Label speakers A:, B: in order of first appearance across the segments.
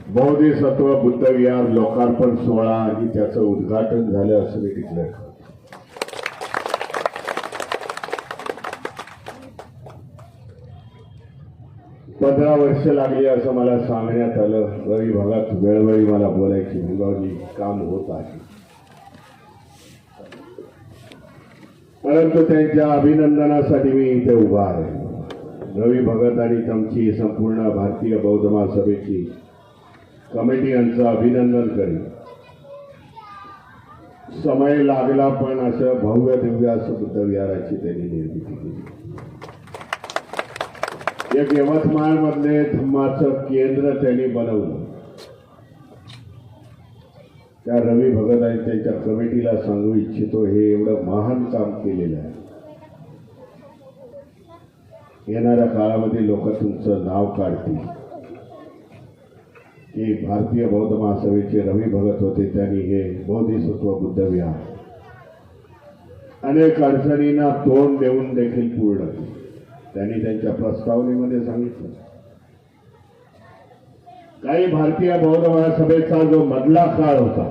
A: बोधिसत्व बुद्ध विहार लोकार्पण सोहळा आणि त्याचं उद्घाटन झालं असं मी डिक्लेअर करतो. पंधरा वर्ष लागली असं मला सांगण्यात आलं. रवी भागात वेळोवेळी मला बोलायची मुलांनी काम होत आहे, परंतु त्यांच्या अभिनंदनासाठी मी इथे उभा आहे. रवी भगत आणि तुमची संपूर्ण भारतीय बौद्ध महासभेची कमिटी यांचं अभिनंदन करेन. समय लागला पण असं भव्य दिव्य असं बुद्ध विहाराची त्यांनी निर्मिती केली. एक यवतमाळ मधले धम्माचं केंद्र त्यांनी बनवलं. त्या रवी भगत आणि त्यांच्या कमिटीला सांगू इच्छितो, हे एवढं महान काम केलेलं आहे. येणाऱ्या काळामध्ये लोक तुमचं नाव काढतील की भारतीय बौद्ध महासभेचे रवी भगत होते, त्यांनी हे बोधिसत्व बुद्ध विहार अनेक अडचणींना तोंड देऊन देखील पूर्ण केले. त्यांनी त्यांच्या प्रस्तावनेमध्ये सांगितलं, काही भारतीय बौद्ध महासभेचा जो मधला काळ होता,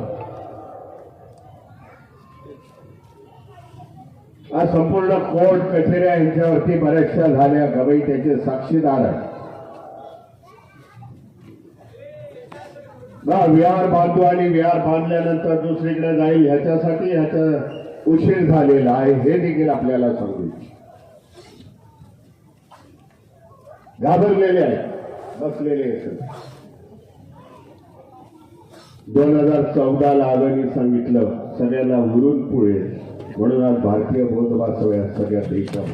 A: हा संपूर्ण कोर्ट कचेऱ्या यांच्यावरती बऱ्याचशा झाल्या. गवई त्याचे साक्षीदार आहे. विहार बांधू आणि विहार बांधल्यानंतर दुसरीकडे जाईल ह्याच्यासाठी ह्याचा उशीर झालेला आहे, हे देखील आपल्याला सांगू. घाबरलेले आहे, बसलेले आहेत. 2014ला आगामी सांगितलं सगळ्यांना उरून पुढे, म्हणून आज भारतीय बौद्ध महासभा सगळ्या देशात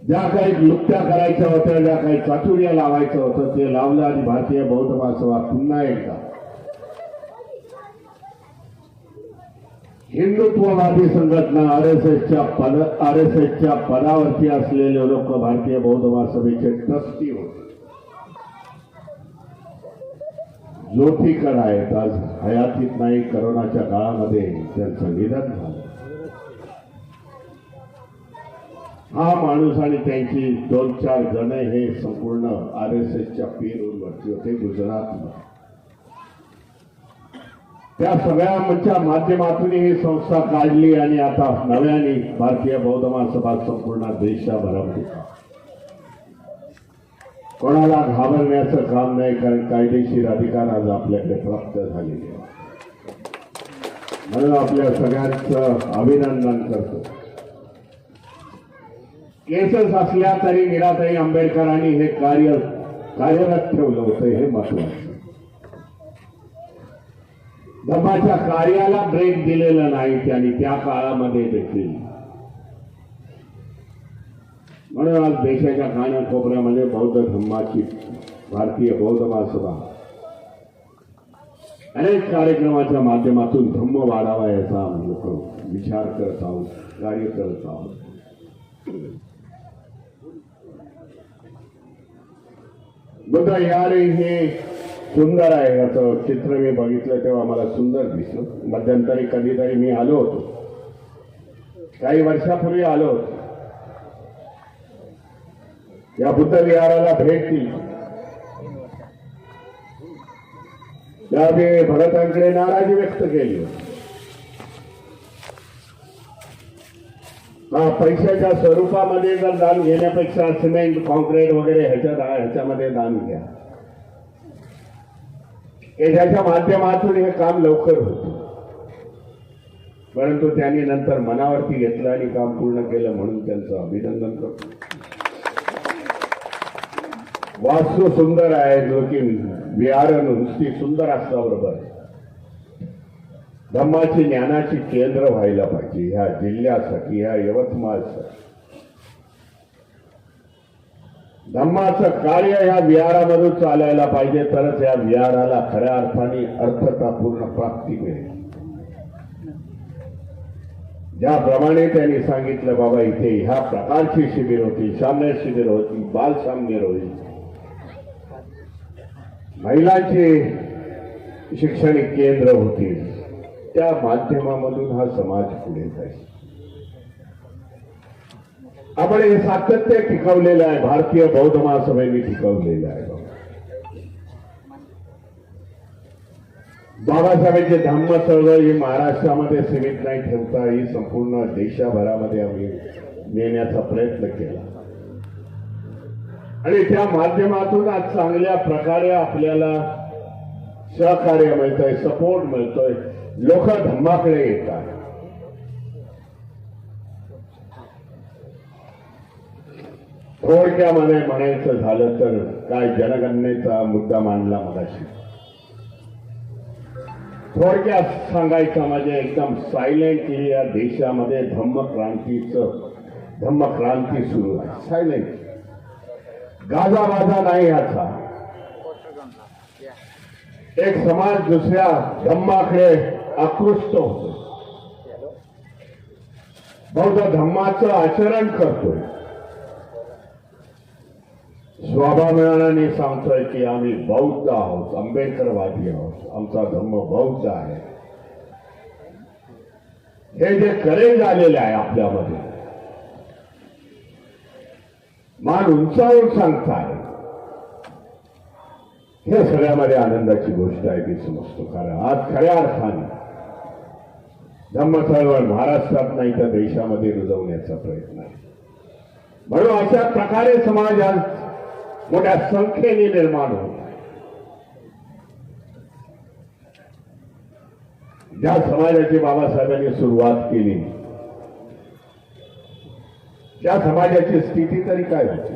A: ज्या काही लुप्त्या करायच्या होत्या, ज्या काही चातुर्य लावायचं होतं ते लावलं आणि भारतीय बौद्ध महासभा पुन्हा एकदा हिंदुत्ववादी संघटना आरएसएसच्या पदावरती असलेले लोक भारतीय बौद्ध महासभेचे ट्रस्टी होते. ज्योतिकर आहेत, आज हयातीत नाही. करोनाच्या काळामध्ये त्यांचं निधन झालं. हा माणूस आणि त्यांची 2-4 जण हे संपूर्ण आरएसएसच्या पेरोलवरती होते गुजरातमध्ये. त्या सगळ्यांच्या माध्यमातून ही संस्था काढली आणि आता नव्याने भारतीय बौद्ध महासभा संपूर्ण देशभरामध्ये कोणाला घाबरण्याचं काम नाही, कारण कायदेशीर अधिकार आज आपल्याकडे प्राप्त झालेले आहे. म्हणून आपल्या सगळ्यांचं अभिनंदन करतो. केसेस असल्या तरी मीराताई आंबेडकरांनी हे कार्यरत ठेवलं होतं, हे महत्वाचं. धम्माच्या कार्याला ब्रेक दिलेला नाही त्यांनी त्या काळामध्ये देखील. म्हणून आज देशाच्या कानाकोपऱ्यामध्ये बौद्ध धम्माची भारतीय बौद्ध महासभा अनेक कार्यक्रमाच्या माध्यमातून धम्म वाढावा याचा लोक विचार करत आहोत, कार्य करत आहोत. बुद्ध विहार हे सुंदर आहे. याचं चित्र मी बघितलं तेव्हा मला सुंदर दिसलं. मध्यंतरी कधीतरी मी आलो होतो, काही वर्षापूर्वी आलो होतो. या बुद्ध विहाराला भेट दिली. त्यावेळी भगतांकडे नाराजी व्यक्त केली. पैशाच्या स्वरूपामध्ये जर दान घेण्यापेक्षा सिमेंट कॉन्क्रीट वगैरे ह्याच्यामध्ये दान घ्या, ज्याच्या माध्यमातून हे काम लवकर होतं. परंतु त्यांनी नंतर मनावरती घेतलं आणि काम पूर्ण केलं, म्हणून त्यांचं अभिनंदन करतो. वास्तू सुंदर आहे, जो की विहार नुसती सुंदर असल्याबरोबर धम्माची ज्ञानाची केंद्र व्हायला पाहिजे. ह्या जिल्ह्यासाठी, ह्या यवतमाळसाठी धम्माचं कार्य ह्या विहारामधून चालायला पाहिजे, तरच या विहाराला खऱ्या अर्थाने अर्थतापूर्ण प्राप्ती मिळेल. ज्याप्रमाणे त्यांनी सांगितलं, बाबा इथे ह्या प्रकारची शिबिर होती, साम्य शिबिर होती, बाल साम्य होती, महिलांची शैक्षणिक केंद्र होती, त्या माध्यमामधून हा समाज पुढे जाईल. आपण हे सातत्य टिकवलेलं आहे, भारतीय बौद्ध महासभेने टिकवलेलं आहे. बाबासाहेबांची धम्म चळवळ ही महाराष्ट्रामध्ये सीमित नाही ठेवता, ही संपूर्ण देशभरामध्ये आम्ही नेण्याचा प्रयत्न केला आणि त्या माध्यमातून आज चांगल्या प्रकारे आपल्याला सहकार्य मिळतंय, सपोर्ट मिळतोय, लोक धम्माकडे येतात. थोडक्यामध्ये म्हणायचं झालं तर काय जनगणनेचा मुद्दा मांडला मगाशी. थोडक्यात सांगायचं म्हणजे एकदम सायलेंटली या देशामध्ये धम्मक्रांती सुरू आहे. सायलेंट, गाजावाजा नाही याचा. एक समाज दुसऱ्या धम्माकडे आकृष्ट होतो, बौद्ध धम्माचं आचरण करतोय. स्वाभिमानाने सांगतोय की आम्ही बौद्ध आहोत, आंबेडकरवादी आहोत, आमचा धम्म बौद्ध आहे. हे जे करेज आलेले आहे आपल्यामध्ये, मान उंचावून सांगताय, हे सगळ्यामध्ये आनंदाची गोष्ट आहे ती समजतो. कारण आज खऱ्या अर्थाने धम्म चळवळ महाराष्ट्रात नाही तर देशामध्ये रुजवण्याचा प्रयत्न आहे. म्हणून अशा प्रकारे समाज आज मोठ्या संख्येने निर्माण होत आहे. ज्या समाजाची बाबासाहेबांनी सुरुवात केली त्या समाजाची स्थिती तरी काय होती.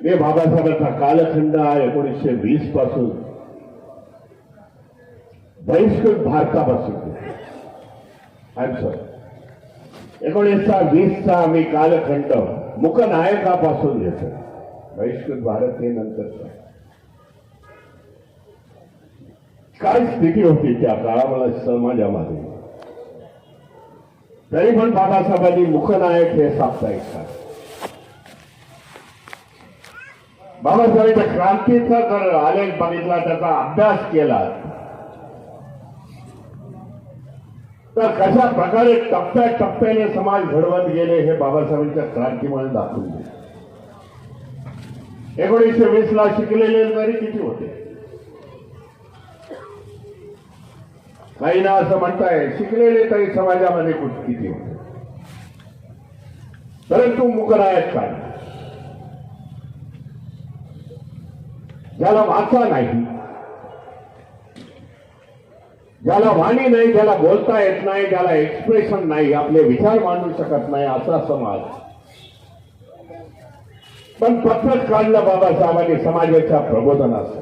A: मी बाबासाहेबांचा कालखंड 1920 पासून बहिष्कृत भारतापासून 1920चा आम्ही कालखंड मुकनायकापासून घेतो. बहिष्कृत भारत हे नंतरचा काय स्थिती होती त्या काळामध्ये समाजामध्ये, तरी पण बाबासाहेबांनी मुकनायक हे साप्ताहिक का. बाबासाहेबांच्या क्रांतीचा जर आलेख बघितला, त्याचा अभ्यास केला तर कशा प्रकारे टप्प्याटप्प्याने समाज घडवत गेले हे बाबासाहेबांच्या क्रांतीमुळे दाखवून दिले. 1920 ला शिकलेले तरी किती होते. काही ना असं म्हणताय शिकलेले तरी समाजामध्ये किती होते. परंतु मुकनायक काय, ज्याला वाचा नाही, ज्याला वाणी नाही, ज्याला बोलता येत नाही, ज्याला एक्सप्रेशन नाही, आपले विचार मांडू शकत नाही, असा समाज. पण पत्रक काढलं बाबासाहेबांनी समाजाच्या प्रबोधनाचं.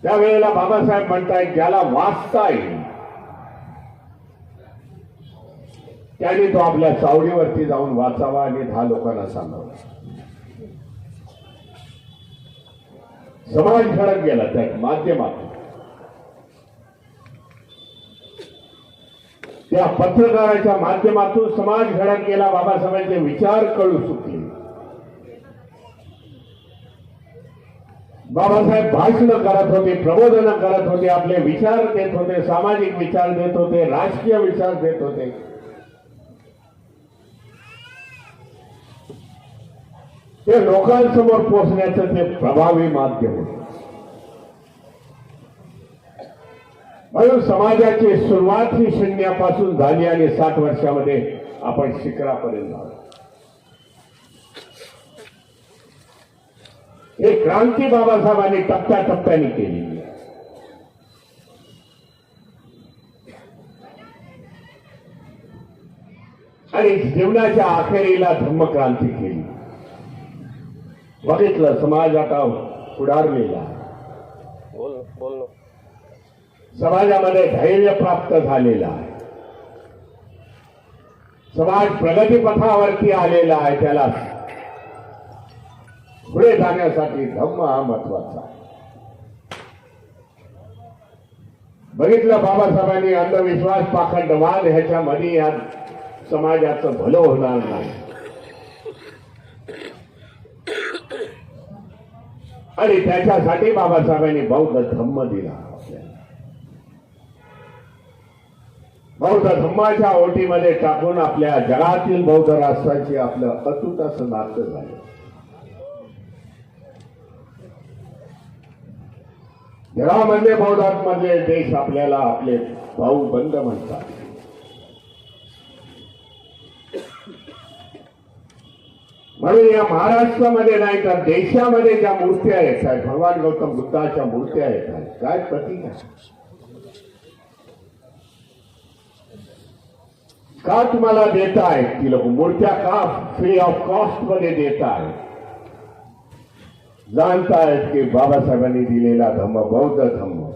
A: त्यावेळेला बाबासाहेब म्हणतायत ज्याला वाचता येईल त्याने तो आपल्या चावडीवरती जाऊन वाचावा आणि 10 लोकांना सांगावा. समाज घडत गेला त्या माध्यमातून. त्या पत्रकाराच्या माध्यमातून समाज घडत गेला. बाबासाहेबांचे विचार कळू चुकले. बाबासाहेब भाषण करत होते, प्रबोधन करत होते, आपले विचार देत होते, सामाजिक विचार देत होते, राजकीय विचार देत होते. ते लोकांसमोर पोहोचण्याचं ते प्रभावी माध्यम होते. म्हणून समाजाची सुरुवात ही शून्यापासून झाली आणि 60 वर्षामध्ये आपण शिखरापर्यंत आलो. हे क्रांती बाबासाहेबांनी टप्प्याटप्प्याने केली. आणि जीवनाच्या अखेरीला धम्मक्रांती केली. बघितलं समाज आता पुढारलेला, समाजामध्ये धैर्य प्राप्त झालेला आहे, समाज प्रगतीपथावरती आलेला आहे. त्याला पुढे जाण्यासाठी धम्म हा महत्वाचा आहे. बघितलं बाबासाहेबांनी अंधविश्वास, पाखंडवाद ह्याच्यामध्ये या समाजाचं भलं होणार नाही. आणि त्याच्यासाठी बाबासाहेबांनी बौद्ध धम्म दिला. बौद्ध धम्माच्या ओटीमध्ये टाकून आपल्या जगातील बौद्ध राष्ट्रांची आपलं अतूट असं नातं झालं. जगामधले बौद्धांमधले देश आपल्याला आपले भाऊ बंद म्हणतात. म्हणून या महाराष्ट्रामध्ये नाही तर देशामध्ये ज्या मूर्त्या येत आहेत, भगवान गौतम बुद्धाच्या मूर्त्या येत आहेत, काय प्रतीक आहे? का तुम्हाला देत आहेत ती लोक मूर्त्या? का फ्री ऑफ कॉस्ट मध्ये देत आहेत? जाणतायत की बाबासाहेबांनी दिलेला धम्म बौद्ध धम्म,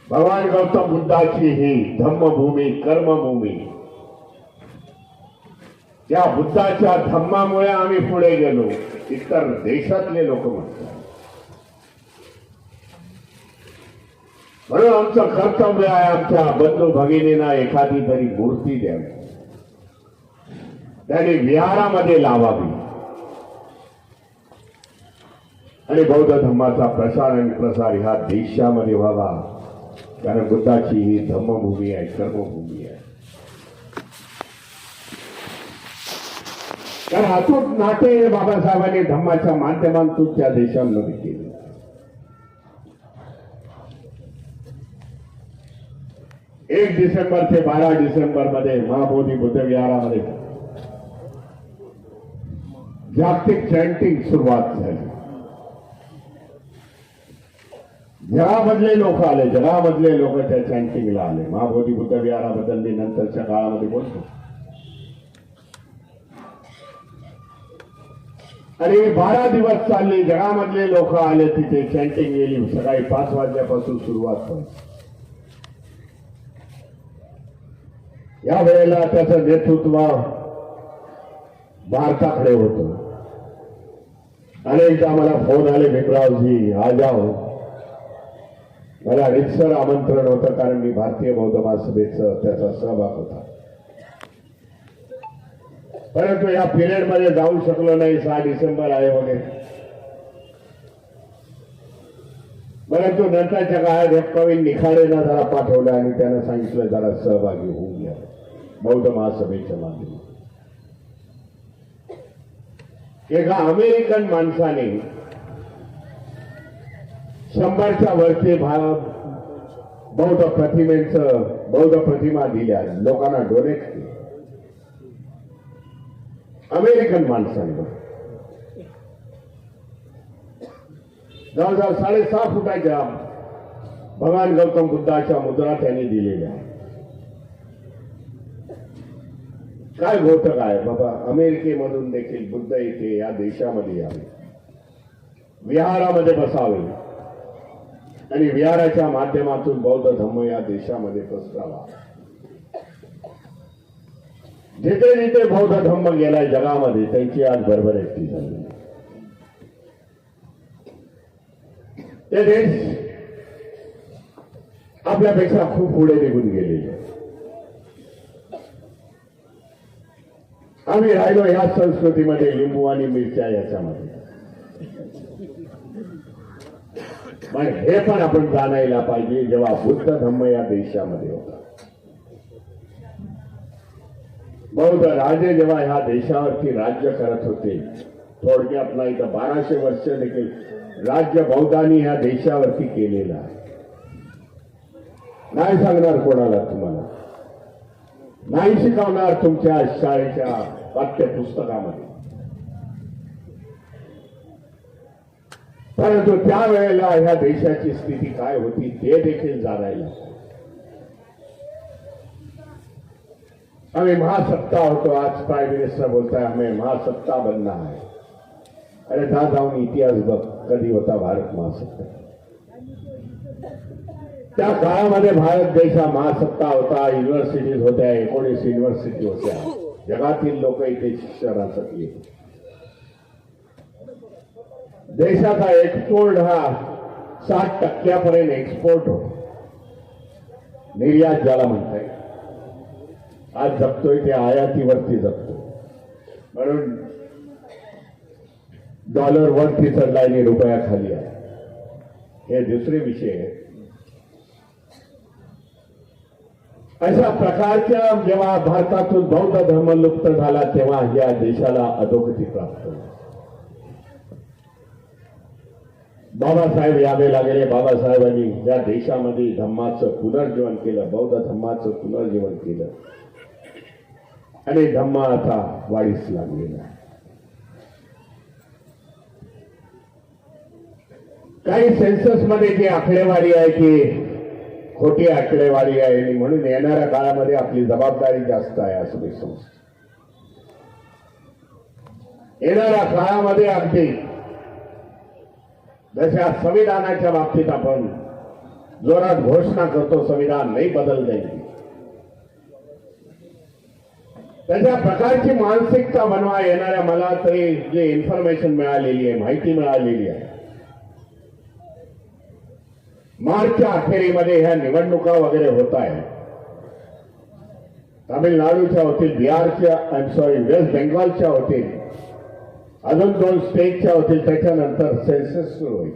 A: भगवान गौतम बुद्धाची ही धम्मभूमी कर्मभूमी, त्या बुद्धाच्या धम्मामुळे आम्ही पुढे गेलो, इतर देशातले लोक म्हणतात. म्हणून आमचं कर्तव्य आहे आमच्या बंधू भगिनींना एखादी तरी मूर्ती द्यावी, त्यांनी विहारामध्ये लावावी आणि बौद्ध धम्माचा प्रसार आणि प्रसार ह्या देशामध्ये व्हावा. कारण बुद्धाची ही धम्मभूमी आहे, कर्मभूमी आहे. कारण अतूट नाते बाबासाहेबांनी धम्माच्या माध्यमातून त्या देशांमध्ये केले. एक डिसेंबर ते 12 डिसेंबर मध्ये महाबोधी बुद्ध विहारामध्ये जागतिक चॅन्टिंग सुरुवात झाली. जगामधले लोक आले, जगामधले लोक त्या चॅन्टिंगला आले. महाबोधी बुद्ध विहाराबद्दल मी नंतरच्या काळामध्ये बोलतो. आणि 12 दिवस चालले, जगामधले लोक आले तिथे, चॅन्टिंग गेली. सकाळी 5 वाजल्यापासून सुरुवात झाली. या वेळेला त्याचं नेतृत्व भारताकडे होतं. अनेकदा मला फोन आले, भीमरावजी आ जाओ. मला रितसर आमंत्रण होतं कारण मी भारतीय बौद्ध महासभेचं त्याचा सहभाग होता. परंतु या पिरियडमध्ये जाऊ शकलो नाही. 6 डिसेंबर आहे वगैरे. परंतु नंतरच्या काळात एक प्रवीण निखाडेंना जरा पाठवलं आणि त्यानं सांगितलं जरा सहभागी होऊन घ्या बौद्ध महासभेच्या माध्यमातून. एका अमेरिकन माणसाने 100च्या वरती बौद्ध प्रतिमा दिल्या, लोकांना डोनेट केली. अमेरिकन माणसाने जवळजवळ 6.5 फुटाच्या भगवान गौतम बुद्धाच्या मुद्रा त्यांनी दिलेल्या. काय घोटक आहे बाबा, अमेरिकेमधून देखील बुद्ध इथे या देशामध्ये यावे, विहारामध्ये बसावे आणि विहाराच्या माध्यमातून बौद्ध धम्म या देशामध्ये पसरावा. जिथे जिथे बौद्ध धम्म गेलाय जगामध्ये त्यांची आज भरभराटी झाली. ते देश आपल्यापेक्षा खूप पुढे निघून गेलेले. आम्ही राहिलो ह्या संस्कृतीमध्ये लिंबू आणि मिरच्या याच्यामध्ये. पण हे पण आपण जाणायला पाहिजे जेव्हा बुद्ध धम्म या देशामध्ये होता, बौद्ध राजे जेव्हा ह्या देशावरती राज्य करत होते, थोडक्यात नाही तर 1200 वर्ष देखील राज्य बौद्धांनी ह्या देशावरती केलेलं आहे. नाही सांगणार कोणाला, तुम्हाला नाही शिकवणार तुमच्या शाळेच्या पाठ्यपुस्तकामध्ये. परंतु त्यावेळेला ह्या देशाची स्थिती काय होती ते देखील जाणायला. आम्ही महासत्ता होतो. आज प्राईम मिनिस्टर बोलताय हमें महासत्ता बनना है. अरे जाऊन इतिहास बघ, कधी होता भारत महासत्ता. त्या काळामध्ये भारत देश हा महासत्ता होता. युनिव्हर्सिटीज होत्या, 19 युनिव्हर्सिटी होत्या. जगातील लोक इथे शिक्षणासाठी येत. देशाचा एक्सपोर्ट हा 60% एक्सपोर्ट होतो. निर्यात ज्याला म्हणताय, आज जगतोय ते आयातीवरती जगतो. म्हणून डॉलर वरती चढलाय आणि रुपया खाली आहे. हे दुसरे विषय आहे. अशा प्रकारच्या जेव्हा भारतातून बौद्ध धर्म लुप्त झाला तेव्हा या देशाला अधोगती प्राप्त झाली. बाबासाहेब यावे लागले. बाबासाहेबांनी या देशामध्ये धम्माचं पुनर्जीवन केलं, बौद्ध धम्माचं पुनर्जीवन केलं आणि धम्मा आता वाढीस लागलेला आहे. काही सेन्सस मध्ये जी आकडेवारी आहे ती खोटी आकडेवारी आहे आणि म्हणून येणाऱ्या काळामध्ये आपली जबाबदारी जास्त आहे असं मी समजतो. येणाऱ्या काळामध्ये अगदी जशा संविधानाच्या बाबतीत आपण जोरात घोषणा करतो संविधान नाही बदल जाईल, तशा प्रकारची मानसिकता बनवा. येणाऱ्या मला तरी जे इन्फॉर्मेशन मिळालेली आहे, माहिती मिळालेली आहे, मार्चच्या अखेरीमध्ये ह्या निवडणुका वगैरे होत आहेत. तामिळनाडूच्या होतील, बिहारच्या वेस्ट बेंगॉलच्या होतील, अजून 2 स्टेटच्या होतील. त्याच्यानंतर सेन्सस सुरू होईल,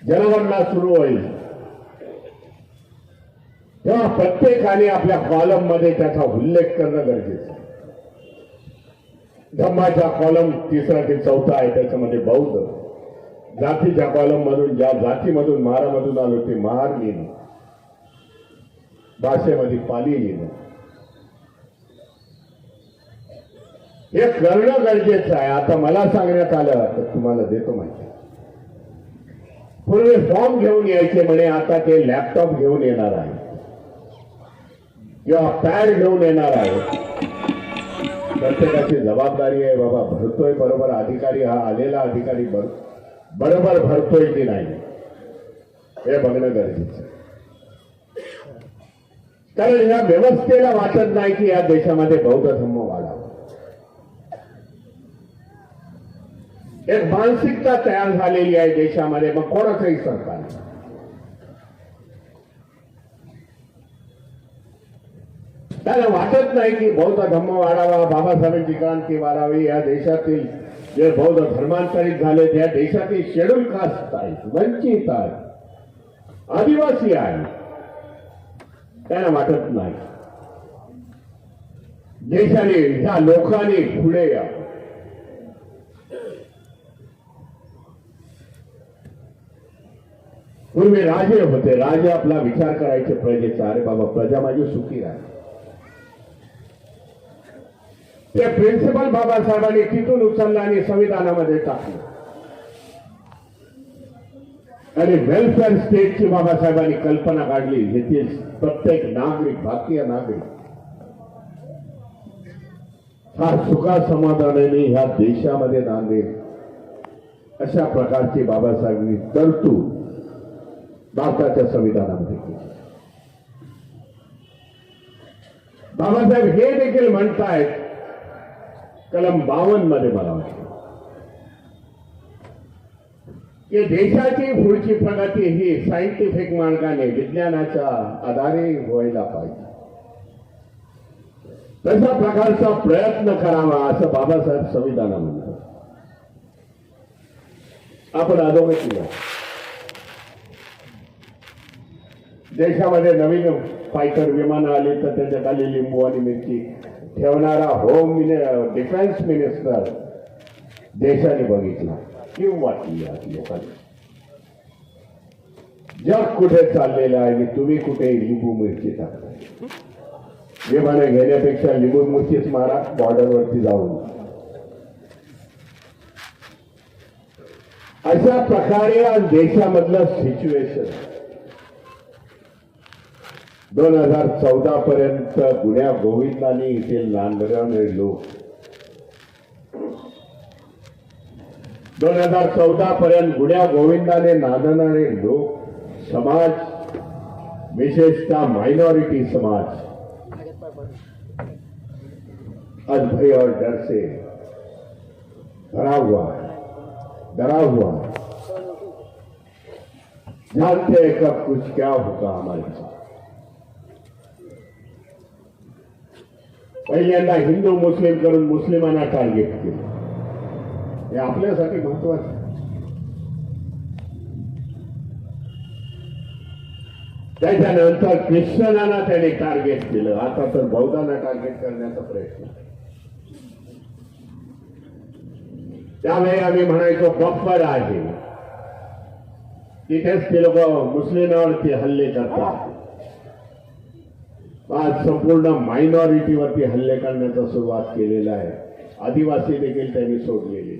A: जनगणना सुरू होईल. तेव्हा प्रत्येकाने आपल्या कॉलम मध्ये त्याचा उल्लेख करणं गरजेचं आहे. धम्माच्या कॉलम 3रा ते 4था आहे, त्याच्यामध्ये बौद्ध. जातीच्या कॉलम मधून ज्या जातीमधून महारामधून आलो ते महार लिहिणं, भाषेमध्ये पाली लिहिणं, हे करणं गरजेचं आहे. आता मला सांगण्यात आलं तर तुम्हाला देतो माहिती. पूर्वी फॉर्म घेऊन यायचे म्हणे, आता ते लॅपटॉप घेऊन येणार आहे किंवा पॅड घेऊन येणार आहे. प्रत्येकाची जबाबदारी आहे. बाबा भरतोय बरोबर अधिकारी, हा आलेला अधिकारी बरोबर भरतोय की नाही हे बघणं गरजेचं आहे. कारण या व्यवस्थेला वाटत नाही की या देशामध्ये बौद्ध धर्म वाढावा. एक मानसिकता तयार झालेली आहे देशामध्ये. मग कोणाचंही सरकार, त्याला वाटत नाही की बौद्ध धर्म वाढावा, बाबासाहेबांची क्रांती वाढावी. या देशातील जे बौद्ध धर्मांतरित झाले त्या देशातील शेड्यूल कास्ट आहेत, वंचित आहेत, आदिवासी आहेत, त्यांना वाटत नाही. देशाने ह्या लोकांनी पुढे या. पूर्वी राजे होते, राजे आपला विचार करायचे प्रजेचा. अरे बाबा प्रजा माझी सुखी राहील. ते प्रिन्सिपल बाबासाहेबांनी तिथून उचललं आणि संविधानामध्ये टाकलं आणि वेलफेअर स्टेटची बाबासाहेबांनी कल्पना काढली. येथील प्रत्येक नागरिक, भारतीय नागरिक हा सुखा समाधानाने ह्या देशामध्ये नांदेल अशा प्रकारची बाबासाहेबांनी तरतूद भारताच्या संविधानामध्ये केली. बाबासाहेब हे देखील म्हणतायत कलम 52 मध्ये मला वाटतं की देशाची पुढची प्रगती ही सायंटिफिक मार्गाने, विज्ञानाच्या आधारे व्हायला पाहिजे. तशा प्रकारचा प्रयत्न करावा असं बाबासाहेब संविधान म्हणतात. आपण अधोगती देशामध्ये नवीन फायटर विमानं आली तर त्याच्या खाली लिंबू आणि मिरची ठेवणारा होम डिफेन्स मिनिस्टर देशाने बघितला. किंवा वाटली लोकांनी जग कुठे चाललेलं आहे आणि तुम्ही कुठे लिंबू मिरची टाकताय. विमानं घेण्यापेक्षा लिंबू मिरचीच मारा बॉर्डरवरती जाऊन. अशा प्रकारे आज देशामधलं सिच्युएशन 2014 पर्यंत गुण्या गोविंदांनी इथे नांदणारे लोक, 2014 पर्यंत गुण्या गोविंदाने नांदणारे लोक, समाज, विशेषतः माइनॉरिटी समाज आज भय और डर से डरा हुआ जानते हैं कब कुछ क्या होगा हमारे साथ. पहिल्यांदा हिंदू मुस्लिम करून मुस्लिमांना टार्गेट केलं. हे आपल्यासाठी महत्वाचं. त्याच्यानंतर ख्रिश्चनांना त्याने टार्गेट केलं. आता तर बौद्धांना टार्गेट करण्याचा प्रयत्न. त्यावेळी आम्ही म्हणायचो बप्पर आहे, तिथेच ते लोक मुस्लिमांवरती हल्ले करतात. आज संपूर्ण मायनॉरिटीवरती हल्ले करण्याचा सुरुवात केलेला आहे. आदिवासी देखील त्यांनी सोडलेले.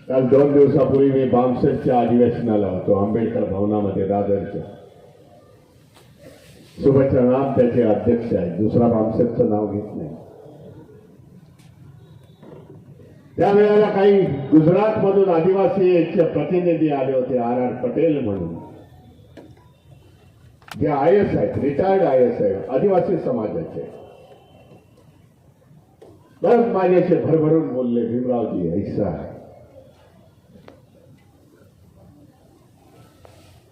A: काल 2 दिवसापूर्वी मी बामसेटच्या अधिवेशनाला होतो, आंबेडकर भवनामध्ये दादरच्या. सुभाष राम त्याचे अध्यक्ष आहेत, दुसरा बामसेटचं नाव घेत नाही. त्यावेळेला काही गुजरात मधून आदिवासीचे प्रतिनिधी आले होते, आर पटेल म्हणून, जे IAS आहेत, रिटायर्ड IAS आहेत, आदिवासी समाजाचे. बस माझ्याशी भरभरून बोलले, भीमरावजी ऐसा है,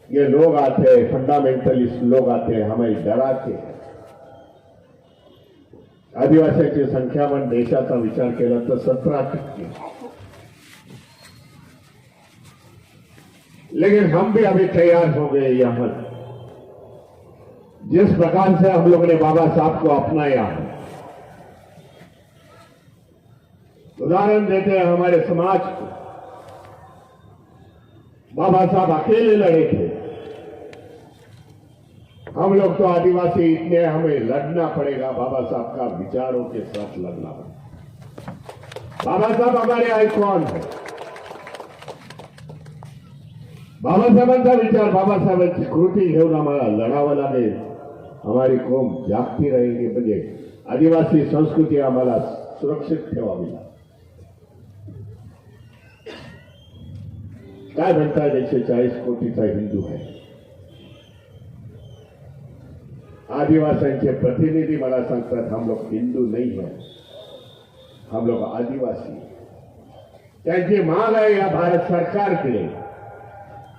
A: ये लोग आते हैं, फंडामेंटलिस्ट लोग आते हैं, हमें डराते हैं. आदिवासीची संख्या पण देशाचा विचार केला तर 17%. लेकिन हम भी अभी तैयार हो गए. यहां जिस प्रकार से हम लोग ने बाबा साहब को अपनाया, उदाहरण देते हैं हमारे समाज को. बाबा साहब अकेले लड़े थे. हम लोग तो आदिवासी इतने, हमें लड़ना पड़ेगा, बाबा साहब का विचारों के साथ लड़ना पड़ेगा. बाबा साहब हमारे आइकॉन है. बाबासाहेबांचा विचार, बाबासाहेबांची कृती घेऊन आम्हाला लढावं लागेल. हमारी कौम जागती रहेगी, म्हणजे आदिवासी संस्कृती आम्हाला सुरक्षित ठेवावी लागेल. काय म्हणताय, 140 कोटीचा हिंदू आहे. आदिवासियों के प्रतिनिधि मला सांगतात, हम लोग हिंदू नहीं है, हम लोग आदिवासी. त्यांची माग आहे या भारत सरकारकडे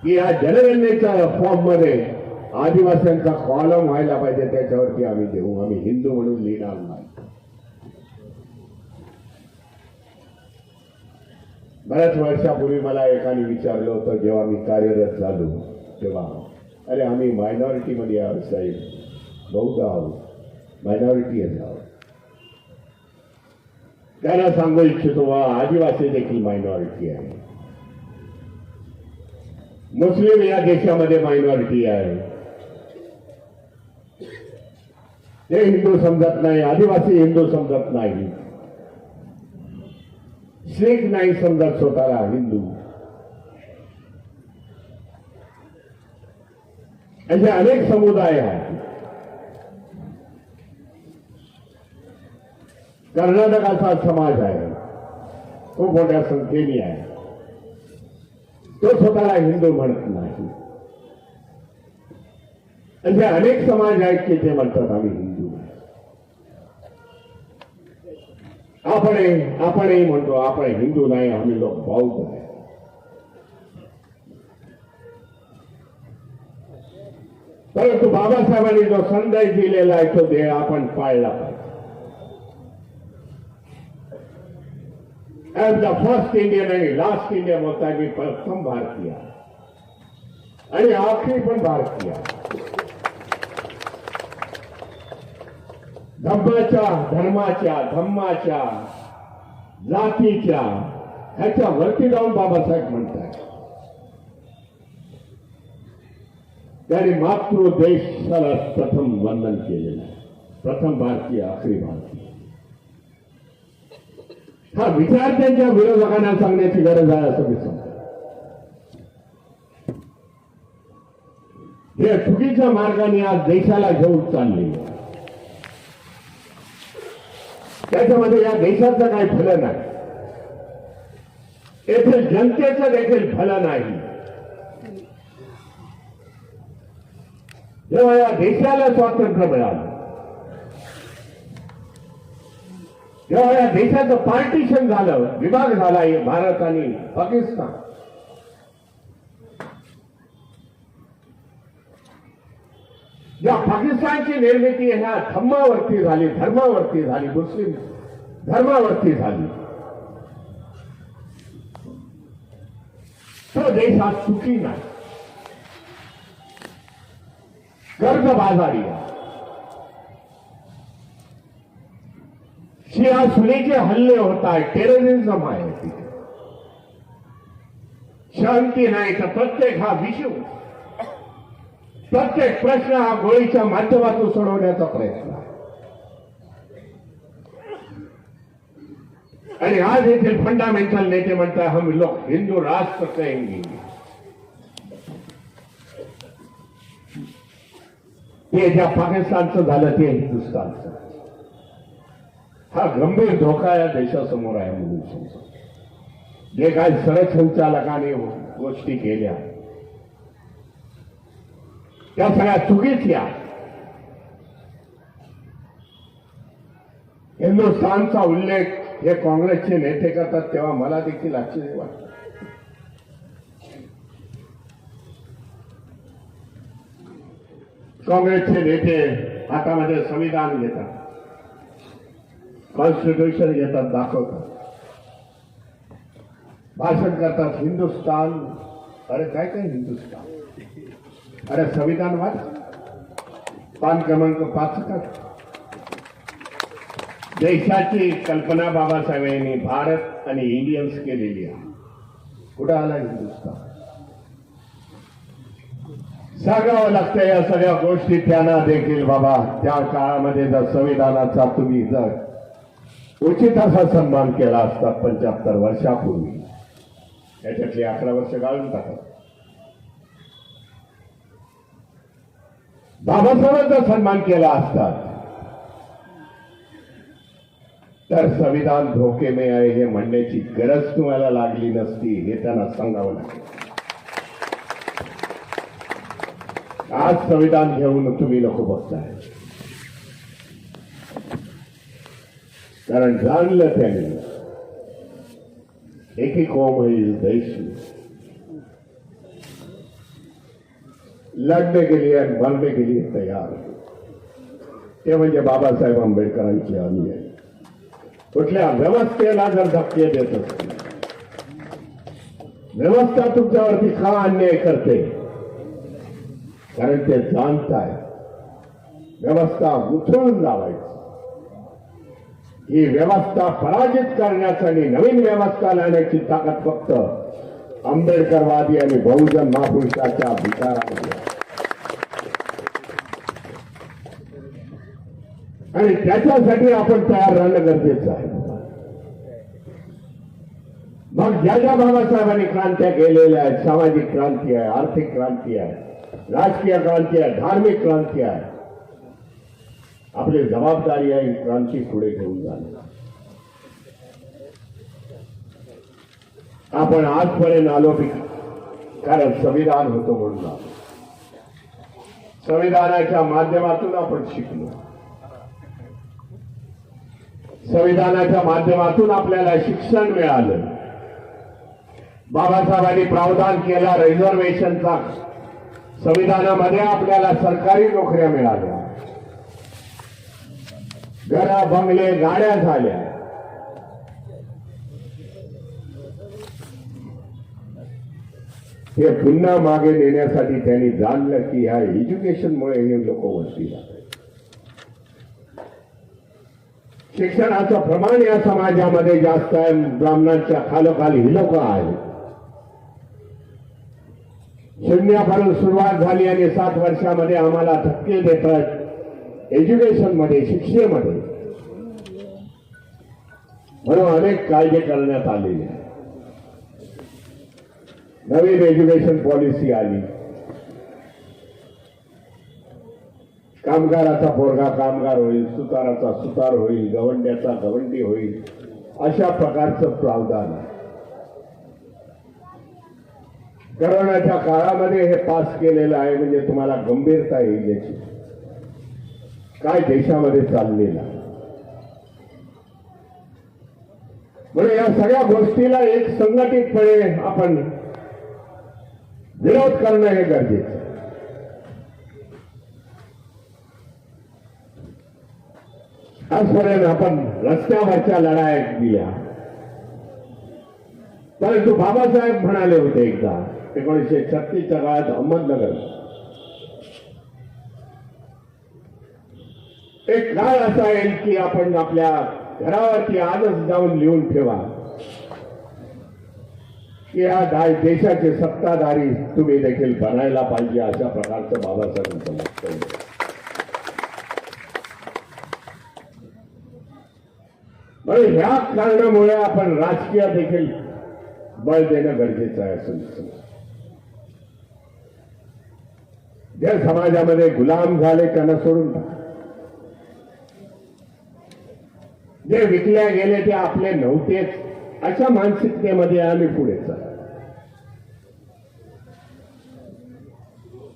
A: की या जनगणनेच्या फॉर्म मध्ये आदिवासींचा कॉलम व्हायला पाहिजे, त्याच्यावरती आम्ही देऊ. आम्ही हिंदू म्हणून लिहिणार नाही. बऱ्याच वर्षापूर्वी मला एकाने विचारलं होतं, जेव्हा मी कार्यरत झालो तेव्हा, अरे आम्ही मायनॉरिटी मध्ये आहोत साहेब, बौद्ध आहोत, मायनॉरिटी आहोत. त्यांना सांगू इच्छितो, आदिवासी देखील मायनॉरिटी आहे. मुस्लिम या देशामध्ये मायनॉरिटी आहे. ते हिंदू समजत नाही, आदिवासी हिंदू समजत नाही, शीख नाही समजत स्वतःला हिंदू. असे अनेक समुदाय आहेत. कर्नाटकाचा समाज आहे, खूप मोठ्या संख्येने आहे. तो स्वतःला हिंदू म्हणत नाही. असे अनेक समाज आहेत की ते म्हणतात आम्ही हिंदू. आपणही म्हणतो आपण हिंदू नाही, आम्ही लोक बौद्ध आहे. परंतु बाबासाहेबांनी जो संदेश दिलेला आहे तो ध्येय आपण पाळला पाहिजे. एज द फर्स्ट इंडियन आणि लास्ट इंडियन होता, मी प्रथम भारतीय आणि आखरी पण भारतीय. धर्माच्या जातीच्या ह्याच्या वरती जाऊन बाबासाहेब म्हणतात. त्यांनी मातृ देशाला प्रथम वंदन केलेलं आहे. प्रथम भारतीय, आखरी भारतीय. हा विचार त्यांच्या विरोधकांना सांगण्याची गरज आहे असं मी समजतो. हे चुकीच्या मार्गाने आज देशाला घेऊन चालले. त्याच्यामध्ये या देशाचं काही भलं नाही, येथील जनतेचं देखील भलं नाही. जेव्हा या देशाला स्वातंत्र्य मिळालं, जेव्हा या देशाचं पार्टिशन झालं, विभाग झाला भारत आणि पाकिस्तान, या पाकिस्तानची निर्मिती ह्या धम्मावरती झाली, धर्मावरती झाली, मुस्लिम धर्मावरती झाली. तो देश आज सुखी नाही. कर्जबाजारी आहे, शिया सुनीचे हल्ले होत आहेत, टेररिझम आहे तिथे, शांती नाही तर प्रत्येक हा विषय, प्रत्येक प्रश्न हा गोळीच्या माध्यमातून सोडवण्याचा प्रयत्न आहे. आणि आज येथील फंडामेंटल नेते म्हणतात हम लोग हिंदू राष्ट्र कहेंगे. ते ज्या पाकिस्तानचं झालं ते हिंदुस्थानचं. हा गंभीर धोका या देशासमोर आहे म्हणून समजा. जे काही सरसंचालकाने गोष्टी केल्या त्या सगळ्या चुकीच्या. हिंदुस्थानचा उल्लेख हे काँग्रेसचे नेते करतात तेव्हा मला देखील आश्चर्य वाटतं. काँग्रेसचे नेते हातामध्ये संविधान घेतात, कॉन्स्टिट्यूशन घेतात, दाखवतात, भाषण करतात. हिंदुस्थान, अरे काय काय हिंदुस्थान, अरे संविधान वाच, पान क्रमांक 5 का. देशाची कल्पना बाबासाहेबांनी भारत आणि इंडियन्स केलेली आहे. कुठं आला हिंदुस्थान? सांगावं लागतं या सगळ्या गोष्टी त्यांना देखील. बाबा त्या काळामध्ये जर संविधानाचा तुम्ही जर उचित असा सन्मान केला असता 75 वर्षापूर्वी, याच्यातली 11 वर्ष गाळून टाकत, बाबासाहेबांचा सन्मान केला असता तर संविधान धोके में आहे हे म्हणण्याची गरज तुम्हाला लागली नसती, हे त्यांना सांगावं लागेल. आज संविधान घेऊन तुम्ही लोक बघताय, कारण जाणलं त्यांनी एक ही कौम है इस देश में, लढने के लिए आणि मरने के लिए तयार है. ते म्हणजे बाबासाहेब आंबेडकरांची आम्ही आहे. कुठल्या व्यवस्थेला जर धक्के देत असतील, व्यवस्था तुमच्यावरती का अन्याय करते, कारण ते जाणताय व्यवस्था उचलून लावायची. ही व्यवस्था पराजित करण्याची आणि नवीन व्यवस्था लावण्याची ताकद फक्त आंबेडकरवादी आणि बहुजन महापुरुषाच्या विचारामध्ये आहे. आणि त्याच्यासाठी आपण तयार राहणं गरजेचं आहे. मग ज्या ज्या बाबासाहेबांनी क्रांत्या केलेल्या आहेत, सामाजिक क्रांती आहे, आर्थिक क्रांती आहे, राजकीय क्रांती आहे, धार्मिक क्रांती आहे, आपली जबाबदारी आहे क्रांती पुढे घेऊन जाणं. आपण आजपर्यंत आलो कारण संविधान होतं म्हणून आलो. संविधानाच्या माध्यमातून आपण शिकलो, संविधानाच्या माध्यमातून आपल्याला शिक्षण मिळालं. बाबासाहेबांनी प्रावधान केला रिझर्वेशनचा, संविधानामध्ये आपल्याला सरकारी नोकऱ्या मिळाल्या, घरा बंगले गाड्या झाल्या. हे पुन्हा मागे नेण्यासाठी त्यांनी जाणलं की ह्या एज्युकेशनमुळे हे लोक वरती जातात. शिक्षणाचं प्रमाण या समाजामध्ये जास्त आहे, ब्राह्मणांच्या खालोखाल ही लोक आहेत. शून्यापासून सुरुवात झाली आणि 7 वर्षामध्ये आम्हाला धक्के देतात एज्युकेशन मध्ये, शिक्षेमध्ये. म्हणून अनेक कायदे करण्यात आलेले. नवीन एज्युकेशन पॉलिसी आली, कामगाराचा पोरगा कामगार होईल, सुताराचा सुतार होईल, गवंड्याचा गवंडी होईल, अशा प्रकारचं प्रावधान आहे. कोरोनाच्या काळामध्ये हे पास केलेलं आहे, म्हणजे तुम्हाला गंभीरता येईल याची काय देशामध्ये चाललेला. म्हणजे या सगळ्या गोष्टीला एक संघटितपणे आपण विरोध करणं हे गरजेचं आहे. आजपर्यंत आपण रस्त्यावरच्या लढाया दिल्या, परंतु बाबासाहेब म्हणाले होते एकदा 1936च्या काळात अहमदनगर एक काळ असा येईल की आपण आपल्या घरावरती आजच जाऊन लिहून ठेवा की या देशाचे सत्ताधारी तुम्ही देखील बनायला पाहिजे, अशा प्रकारचं बाबासाहेबांचं लक्ष आहे. म्हणून ह्या कारणामुळे आपण राजकीय देखील बळ देणं गरजेचं आहे असं दिसतं. जे समाजामध्ये गुलाम झाले त्यांना सोडून टाका. जे विकल्या गेले ते आपले नव्हतेच, अशा मानसिकतेमध्ये आम्ही पुढे चाललो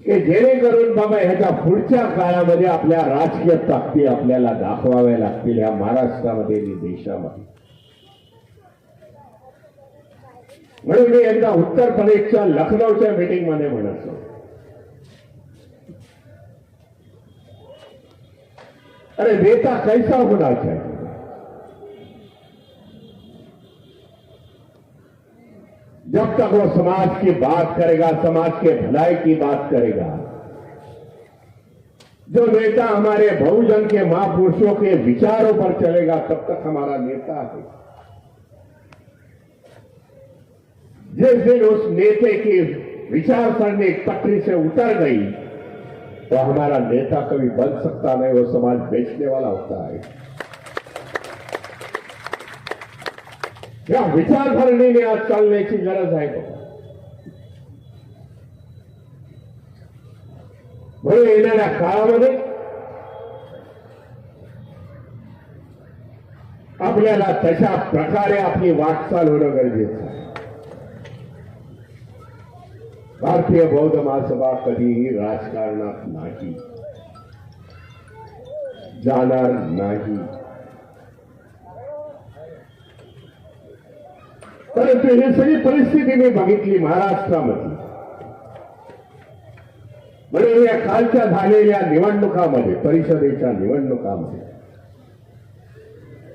A: की जेणेकरून बाबा ह्याच्या पुढच्या काळामध्ये आपल्या राजकीय ताकदी आपल्याला दाखवाव्या लागतील ह्या महाराष्ट्रामध्ये आणि देशामध्ये. म्हणून मी एकदा उत्तर प्रदेशच्या लखनौच्या मीटिंग मध्ये म्हणतो, अरे नेता कैसा होना चाहिए, जब तक वो समाज की बात करेगा, समाज के भलाई की बात करेगा, जो नेता हमारे बहुजन के महापुरुषों के विचारों पर चलेगा, तब तक हमारा नेता है. जिस दिन उस नेता की विचारसरणी पटरी से उतर गई तो हमारा नेता कभी बन सकता नहीं, वो समाज बेचने वाला होता है. या विचारसरणीने आज चालण्याची गरज आहे. म्हणून येणाऱ्या काळामध्ये आपल्याला तशा प्रकारे आपली वाटचाल होणं गरजेचं आहे. भारतीय बौद्ध महासभा कधीही राजकारणात नाही, जाणार नाही. परंतु ही सगळी परिस्थिती मी बघितली महाराष्ट्रामध्ये. म्हणून या कालच्या झालेल्या निवडणुकामध्ये, परिषदेच्या निवडणुकामध्ये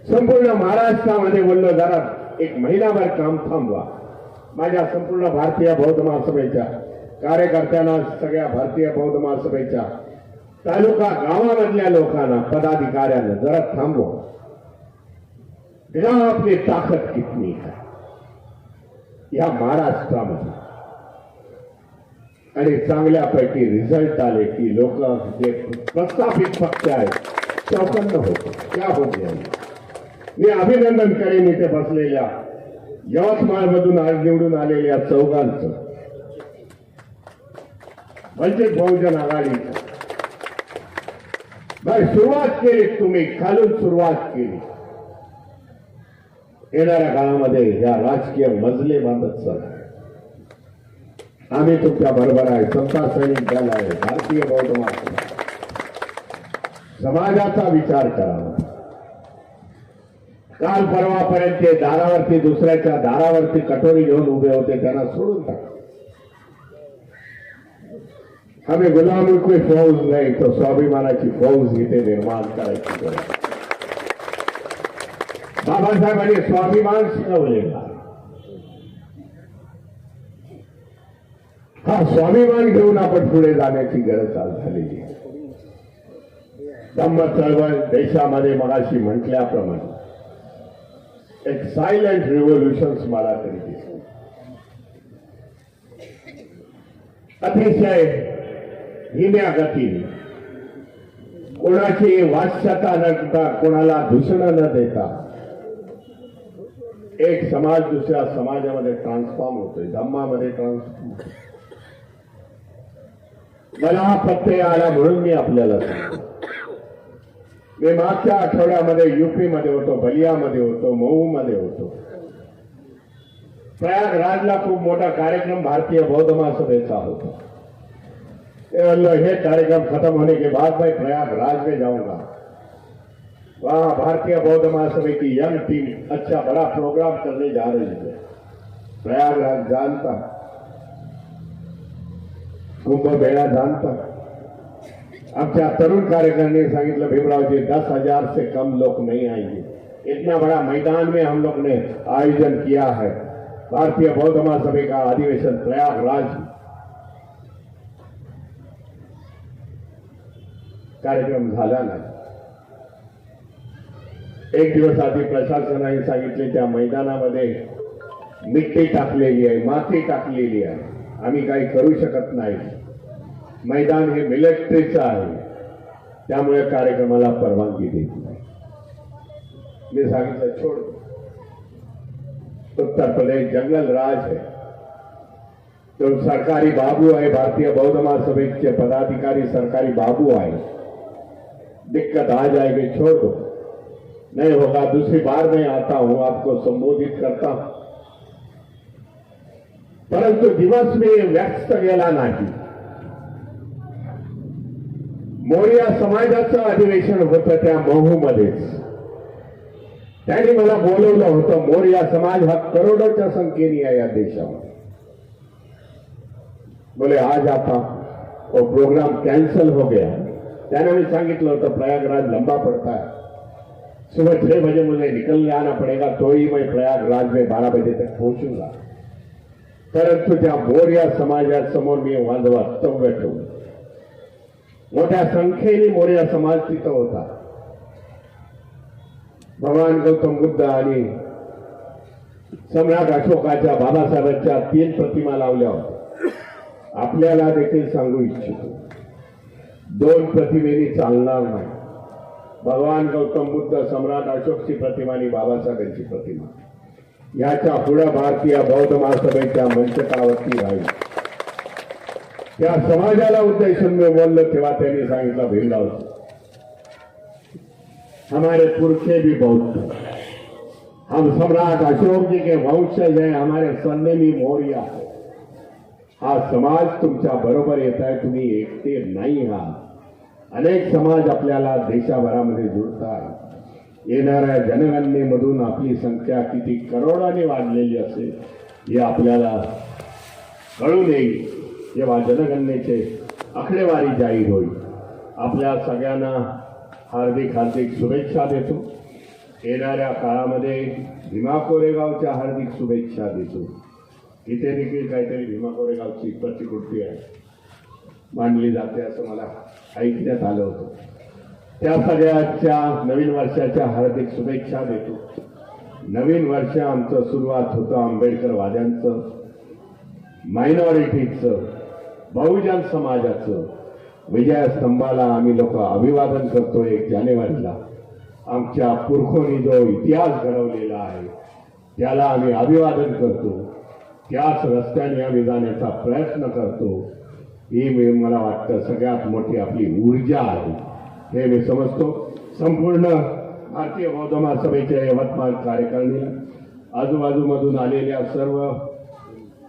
A: संपूर्ण महाराष्ट्रामध्ये बोललो, जरा एक महिनाभर काम थांबवा. माझ्या संपूर्ण भारतीय बौद्ध महासभेच्या कार्यकर्त्यांना, सगळ्या भारतीय बौद्ध महासभेच्या तालुका गावामधल्या लोकांना, पदाधिकाऱ्यांना जरा थांबवा. तेव्हा आपली ताकद कितनी है या महाराष्ट्रामध्ये. आणि चांगल्यापैकी रिझल्ट आले की लोक जे प्रस्थापित पक्ष आहेत चौकन्न होतो, क्या हो गया. मी अभिनंदन करेन इथे बसलेल्या यवतमाळमधून आज निवडून आलेल्या चौघांचं, वंचित बहुजन आघाडीचं. सुरुवात केली, तुम्ही खालून सुरुवात केली. येणाऱ्या काळामध्ये या राजकीय मजले बांधत चालले. आम्ही तुमच्या बरोबर आहे. समता सैनिक दल आहे, भारतीय बौद्ध महासभा. समाजाचा विचार करावा. काल परवापर्यंत ते दारावरती, दुसऱ्याच्या दारावरती कटोरी घेऊन उभे होते, त्यांना सोडून टाका. हमें गुलामी कोई फौज नाही, तो स्वाभिमानाची फौज इथे निर्माण करायची गरज. बाबासाहेबांनी स्वाभिमान शिकवलेला. हा स्वाभिमान घेऊन आपण पुढे जाण्याची गरज आज झालेली आहे. धम्म चळवळ देशामध्ये मगाशी म्हटल्याप्रमाणे एक सायलेंट रिव्होल्युशन मला तरी दिसत. अतिशय धीम्या गतीने, कोणाची वाच्यता न करता, कोणाला दूषण न देता एक समाज दुसऱ्या समाजामध्ये ट्रान्सफॉर्म होतोय, धम्मामध्ये ट्रान्सफॉर्म होतोय. मला हा प्रत्यय आला म्हणून मी आपल्याला सांगतो. मी मागच्या आठवड्यामध्ये युपी मध्ये होतो, बलियामध्ये होतो, मऊ मध्ये होतो. प्रयागराजला खूप मोठा कार्यक्रम भारतीय बौद्ध महासभेचा होता. ये कार्यक्रम खत्म होने के बाद मैं प्रयागराज में जाऊंगा. वहां भारतीय बौद्ध महासभा की यंग टीम अच्छा बड़ा प्रोग्राम करने जा रही है. प्रयागराज जानता, कुंभ मेळा जानता. आमच्या तरुण कार्यकर्त्यांनी सांगितलं, भीमरावजी 10,000 से कम लोग नहीं आएंगे. इतना बड़ा मैदान में हम लोग ने आयोजन किया है. भारतीय बौद्ध महासभा का अधिवेशन प्रयागराज. कार्यक्रम झाला नाही. एक दिवस आधी प्रशासनाने सांगितले त्या मैदानामध्ये मिट्टी टाकलेली आहे, माती टाकलेली आहे, आम्ही काही करू शकत नाही, मैदान हे मिलिटरीचं आहे, त्यामुळे कार्यक्रमाला परवानगी देत नाही. मी सांगितलं छोड़, उत्तर प्रदेश जंगल राज है, तो सरकारी बाबू है, भारतीय बौद्ध महासभा के पदाधिकारी सरकारी बाबू आए, दिक्कत आ जाएगी, छोड़ दो, नहीं होगा, दूसरी बार मैं आता हूं, आपको संबोधित करता हूं. परंतु दिवस मी व्यस्त गेला नाही. मोरिया समाजाचं अधिवेशन होतं त्या महूमध्येच. त्यांनी मला बोलवलं होतं. मोरिया समाज हा करोडोच्या संख्येने आहे या देशामध्ये. बोले आज आता वो प्रोग्राम कैंसल हो गया. त्याने मी सांगितलं होतं प्रयागराज लंबा पड़ता है, सुबह 6 बजे मुझे निकल जाना पड़ेगा, तो ही मैं प्रयागराज में 12 बजे तक पहुंचूंगा. परंतु त्या मोरिया समाजासमोर मी माझं वक्तव्य ठेवलं. मोठ्या संख्येने मोरिया समाज तिथं होता. भगवान गौतम बुद्ध आणि सम्राट अशोकाच्या बाबासाहेबांच्या 3 प्रतिमा लावल्या होत्या. आपल्याला देखील सांगू इच्छितो, 2 प्रतिमेनी चालणार नाही. भगवान गौतम बुद्ध, सम्राट अशोकची प्रतिमा आणि बाबासाहेबांची प्रतिमा याच्या पुढे भारतीय बौद्ध महासभेच्या मंचकावरती राहील. त्या समाजाला उद्देशून मी बोललो तेव्हा त्यांनी सांगितलं, भीमराव हमारे पुरखे भी बौद्ध, हम सम्राट अशोक जी के वंशज हैं, हमारे सरनेम ही मौर्य है. हा समाज तुमच्या बरोबर येत आहे, तुम्ही एकटे नाही आहात. अनेक समाज आपल्याला देशाभरामध्ये जुळतात. येणाऱ्या जनगणनेमधून आपली संख्या किती करोडाने वाढलेली असेल हे आपल्याला कळून येईल जेव्हा जनगणनेचे आकडेवारी जाहीर होईल. आपल्या सगळ्यांना हार्दिक हार्दिक शुभेच्छा देतो. येणाऱ्या काळामध्ये भीमा कोरेगावच्या हार्दिक शुभेच्छा देतो. इथे देखील काहीतरी भीमा कोरेगावची प्रतिकृती आहे, मांडली जाते असं मला ऐकण्यात आलं होतं. त्या सगळ्याच्या नवीन वर्षाच्या हार्दिक शुभेच्छा देतो. नवीन वर्ष आमचं सुरुवात होतं आंबेडकरवाद्यांचं, मायनॉरिटीचं, बहुजन समाजाचं. विजयस्तंभाला आम्ही लोक अभिवादन करतो 1 जानेवारीला. आमच्या पुरखोनी जो इतिहास घडवलेला आहे त्याला आम्ही अभिवादन करतो. त्याच रस्त्याने आम्ही जाण्याचा प्रयत्न करतो. ही मला वाटतं सगळ्यात मोठी आपली ऊर्जा आहे हे मी समजतो. संपूर्ण भारतीय बौद्ध महासभेच्या यवतमाळ कार्यकारिणीला, आजूबाजूमधून आलेल्या सर्व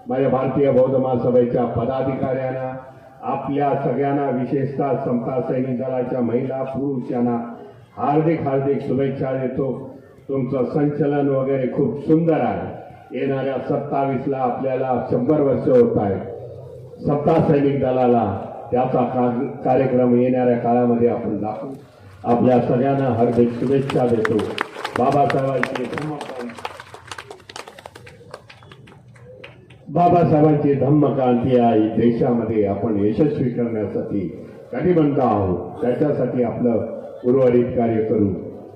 A: माझ्या भारतीय बौद्ध महासभेच्या पदाधिकाऱ्यांना, आपल्या सगळ्यांना, विशेषतः समता सैनिक दलाच्या महिला पुरुष यांना हार्दिक हार्दिक शुभेच्छा देतो. तुमचं संचलन वगैरे खूप सुंदर आहे. येणाऱ्या 27ला आपल्याला 100 वर्ष होत आहे समता सैनिक दलाला. त्याचा कार्यक्रम येणाऱ्या काळामध्ये आपण दाखवू. आपल्या सगळ्यांना हार्दिक शुभेच्छा देतो. बाबासाहेबांची धम्मक्रांती आहे देशामध्ये आपण यशस्वी करण्यासाठी कटिबद्ध आहोत. त्याच्यासाठी आपलं उर्वरित कार्य करू.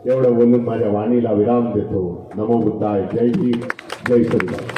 A: एवढं बोलून माझ्या वाणीला विराम देतो. नमो बुद्धाय. जय श्री जय श्रीराम.